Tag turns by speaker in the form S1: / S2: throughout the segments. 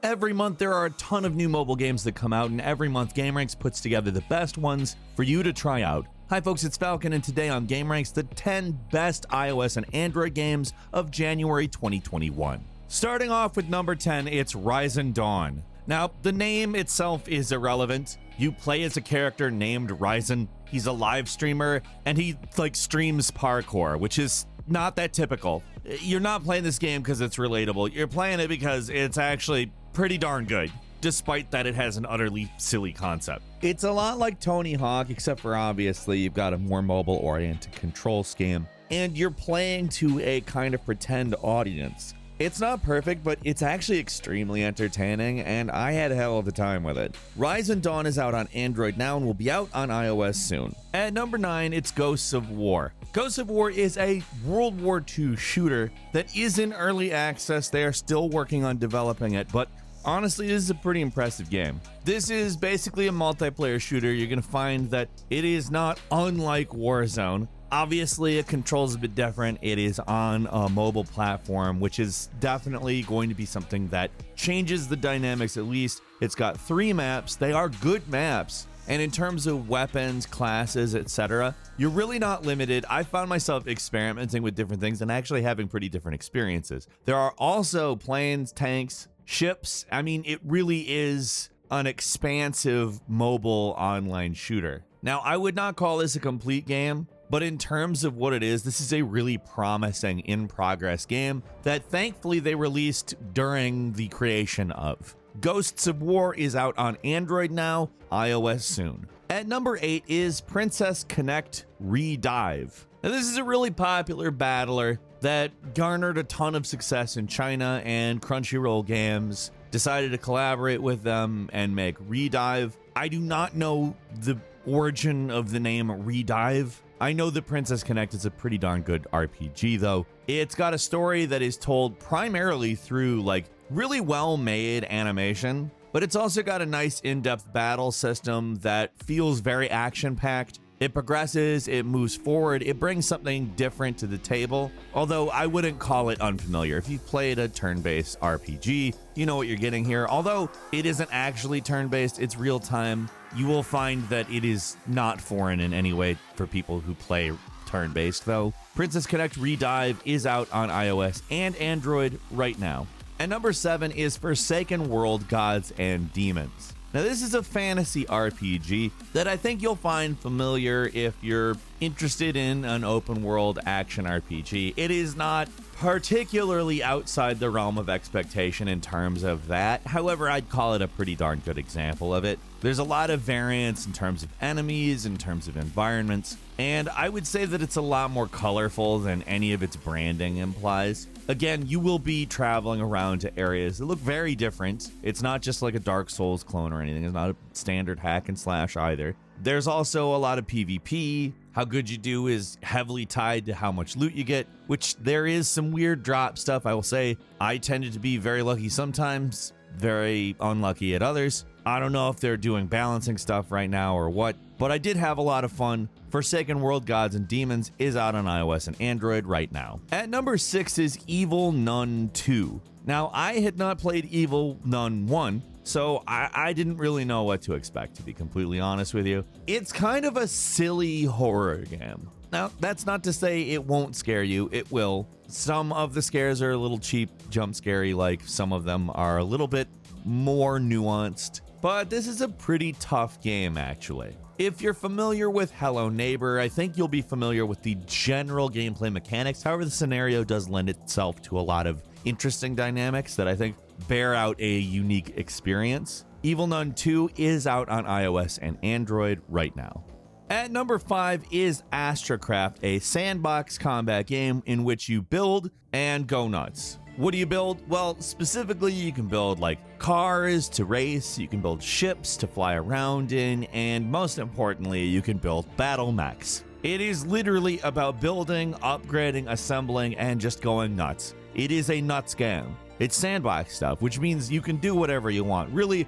S1: Every month there are a ton of new mobile games that come out, and every month gameranx puts together the best ones for you to try out. Hi folks, it's Falcon, and today on gameranx, the 10 best iOS and Android games of January 2021. Starting off with number 10, it's Rysen Dawn. Now, the name itself is irrelevant. You play as a character named Ryzen. He's a live streamer, and he streams parkour, which is not that typical. You're not playing this game because it's relatable. You're playing it because it's actually pretty darn good, despite that it has an utterly silly concept. It's a lot like Tony Hawk, except for obviously you've got a more mobile-oriented control scheme, and you're playing to a kind of pretend audience. It's not perfect, but it's actually extremely entertaining, and I had a hell of a time with it. Ryzen Dawn is out on Android now and will be out on iOS soon. At number 9, it's Ghosts of War. Ghosts of War is a World War II shooter that is in early access. They are still working on developing it, but honestly, this is a pretty impressive game. This is basically a multiplayer shooter. You're going to find that it is not unlike Warzone. Obviously, it controls a bit different. It is on a mobile platform, which is definitely going to be something that changes the dynamics at least. It's got 3 maps. They are good maps. And in terms of weapons, classes, etc., you're really not limited. I found myself experimenting with different things and actually having pretty different experiences. There are also planes, tanks, ships. I mean, it really is an expansive mobile online shooter. Now, I would not call this a complete game, but in terms of what it is, this is a really promising in-progress game that thankfully they released during the creation of. Ghosts of War is out on Android now, iOS soon. At number 8 is Princess Connect Redive. Now, this is a really popular battler that garnered a ton of success in China, and Crunchyroll Games decided to collaborate with them and make Redive. I do not know the origin of the name Redive. I know that Princess Connect is a pretty darn good RPG though. It's got a story that is told primarily through really well-made animation, but it's also got a nice in-depth battle system that feels very action-packed. It progresses, it moves forward, it brings something different to the table, although I wouldn't call it unfamiliar. If you've played a turn-based RPG, you know what you're getting here. Although it isn't actually turn-based, it's real-time, you will find that it is not foreign in any way for people who play turn-based, though. Princess Connect Redive is out on iOS and Android right now. And number 7 is Forsaken World Gods and Demons. Now, this is a fantasy RPG that I think you'll find familiar if you're interested in an open world action RPG. It is not particularly outside the realm of expectation in terms of that. However, I'd call it a pretty darn good example of it. There's a lot of variance in terms of enemies, in terms of environments, and I would say that it's a lot more colorful than any of its branding implies. Again, you will be traveling around to areas that look very different. It's not just like a Dark Souls clone or anything. It's not a standard hack and slash either. There's also a lot of PvP. How good you do is heavily tied to how much loot you get, which there is some weird drop stuff. I will say I tended to be very lucky sometimes, very unlucky at others. I don't know if they're doing balancing stuff right now or what, but I did have a lot of fun. Forsaken World Gods and Demons is out on iOS and Android right now. At number 6 is Evil Nun 2. Now, I had not played Evil Nun 1, so I didn't really know what to expect, to be completely honest with you. It's kind of a silly horror game. Now, that's not to say it won't scare you. It will. Some of the scares are a little cheap, jump scary, like some of them are a little bit more nuanced. But this is a pretty tough game, actually. If you're familiar with Hello Neighbor, I think you'll be familiar with the general gameplay mechanics. However, the scenario does lend itself to a lot of interesting dynamics that I think bear out a unique experience. Evil Nun 2 is out on iOS and Android right now. At number 5 is Astracraft, a sandbox combat game in which you build and go nuts. What do you build? Well, specifically, you can build cars to race, you can build ships to fly around in, and most importantly, you can build battle mechs. It is literally about building, upgrading, assembling, and just going nuts. It is a nuts game. It's sandbox stuff, which means you can do whatever you want. Really,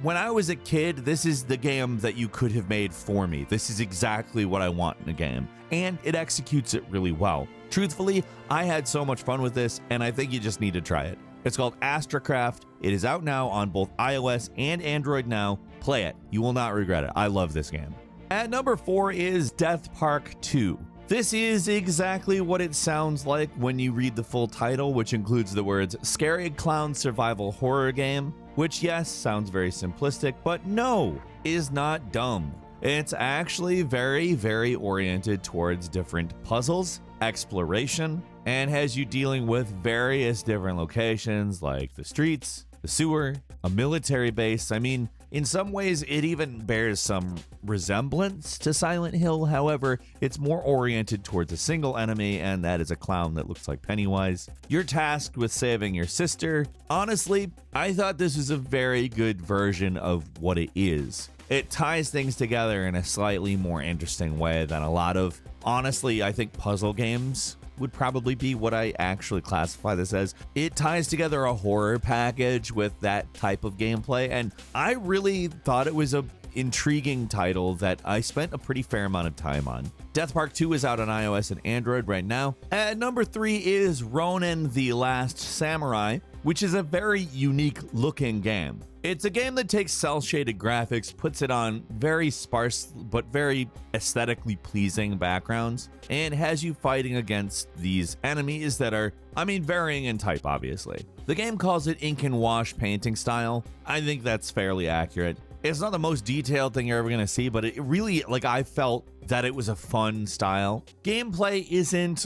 S1: when I was a kid, this is the game that you could have made for me. This is exactly what I want in a game, and it executes it really well. Truthfully, I had so much fun with this, and I think you just need to try it. It's called Astracraft. It is out now on both iOS and Android now. Play it. You will not regret it. I love this game. At number 4 is Death Park 2. This is exactly what it sounds like when you read the full title, which includes the words Scary Clown Survival Horror Game, which, yes, sounds very simplistic, but no, is not dumb. It's actually very, very oriented towards different puzzles, exploration, and has you dealing with various different locations like the streets, the sewer, a military base. I mean, in some ways, it even bears some resemblance to Silent Hill. However, it's more oriented towards a single enemy, and that is a clown that looks like Pennywise. You're tasked with saving your sister. Honestly, I thought this was a very good version of what it is. It ties things together in a slightly more interesting way than a lot of, honestly, I think puzzle games would probably be what I actually classify this as. It ties together a horror package with that type of gameplay, and I really thought it was a intriguing title that I spent a pretty fair amount of time on. Death Park 2 is out on iOS and Android right now. At number 3 is Ronin: The Last Samurai, which is a very unique looking game. It's a game that takes cel-shaded graphics, puts it on very sparse but very aesthetically pleasing backgrounds, and has you fighting against these enemies that are, varying in type, obviously. The game calls it ink and wash painting style. I think that's fairly accurate. It's not the most detailed thing you're ever going to see, but it really, I felt that it was a fun style. Gameplay isn't,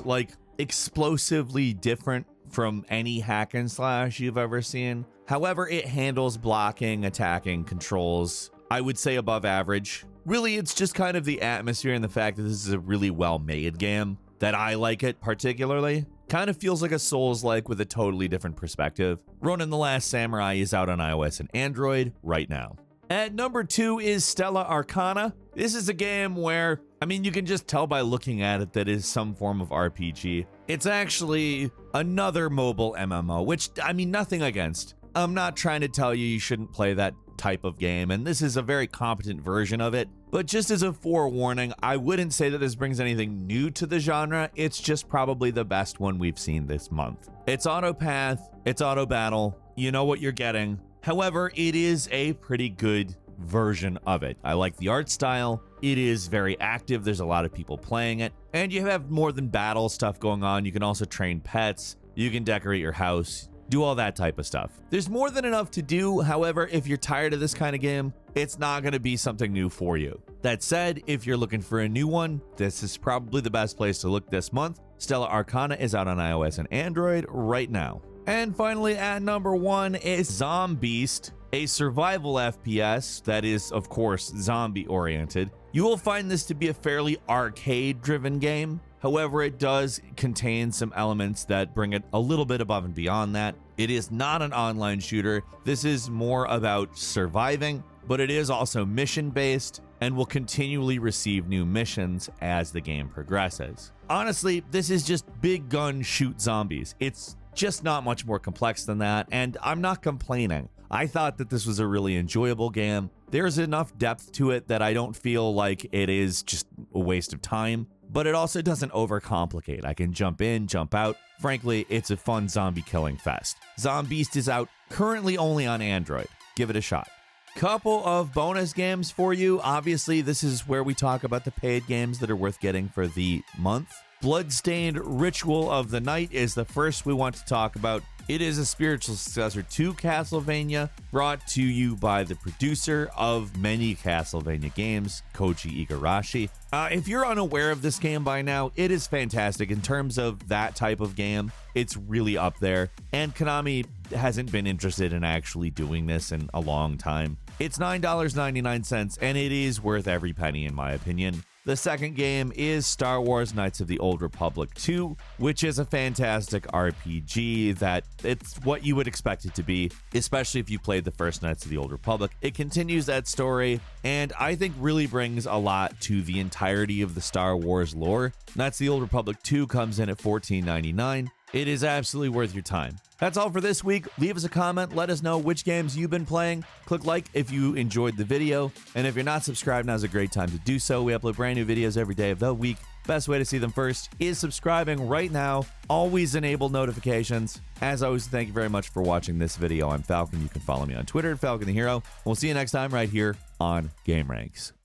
S1: explosively different from any hack and slash you've ever seen. However, it handles blocking, attacking, controls, I would say above average. Really, it's just kind of the atmosphere and the fact that this is a really well-made game that I like it particularly. Kind of feels like a Souls-like with a totally different perspective. Ronin: The Last Samurai is out on iOS and Android right now. At number 2 is Stella Arcana. This is a game where, you can just tell by looking at it that it is some form of RPG. It's actually another mobile MMO, which, nothing against. I'm not trying to tell you shouldn't play that type of game, and this is a very competent version of it. But just as a forewarning, I wouldn't say that this brings anything new to the genre. It's just probably the best one we've seen this month. It's auto path, it's auto battle, you know what you're getting. However, it is a pretty good version of it. I like the art style. It is very active. There's a lot of people playing it, and you have more than battle stuff going on. You can also train pets. You can decorate your house, do all that type of stuff. There's more than enough to do. However, if you're tired of this kind of game, it's not going to be something new for you. That said, if you're looking for a new one, this is probably the best place to look this month. Stella Arcana is out on iOS and Android right now. And finally, at number 1 is Zombeast, a survival FPS that is, of course, zombie-oriented. You will find this to be a fairly arcade-driven game. However, it does contain some elements that bring it a little bit above and beyond that. It is not an online shooter. This is more about surviving, but it is also mission-based and will continually receive new missions as the game progresses. Honestly, this is just big gun shoot zombies. It's just not much more complex than that, and I'm not complaining. I thought that this was a really enjoyable game. There's enough depth to it that I don't feel like it is just a waste of time, but it also doesn't overcomplicate. I can jump in, jump out. Frankly, it's a fun zombie killing fest. Zombeast is out currently only on Android. Give it a shot. Couple of bonus games for you. Obviously, this is where we talk about the paid games that are worth getting for the month. Bloodstained Ritual of the Night is the first we want to talk about. It is a spiritual successor to Castlevania, brought to you by the producer of many Castlevania games, Koji Igarashi. If you're unaware of this game by now, it is fantastic in terms of that type of game. It's really up there, and Konami hasn't been interested in actually doing this in a long time. It's $9.99, and it is worth every penny in my opinion. The second game is Star Wars Knights of the Old Republic 2, which is a fantastic RPG that it's what you would expect it to be, especially if you played the first Knights of the Old Republic. It continues that story, and I think really brings a lot to the entirety of the Star Wars lore. Knights of the Old Republic 2 comes in at $14.99. It is absolutely worth your time. That's all for this week. Leave us a comment. Let us know which games you've been playing. Click like if you enjoyed the video. And if you're not subscribed, now's a great time to do so. We upload brand new videos every day of the week. Best way to see them first is subscribing right now. Always enable notifications. As always, thank you very much for watching this video. I'm Falcon. You can follow me on Twitter at Falcon the Hero. We'll see you next time right here on Gameranx.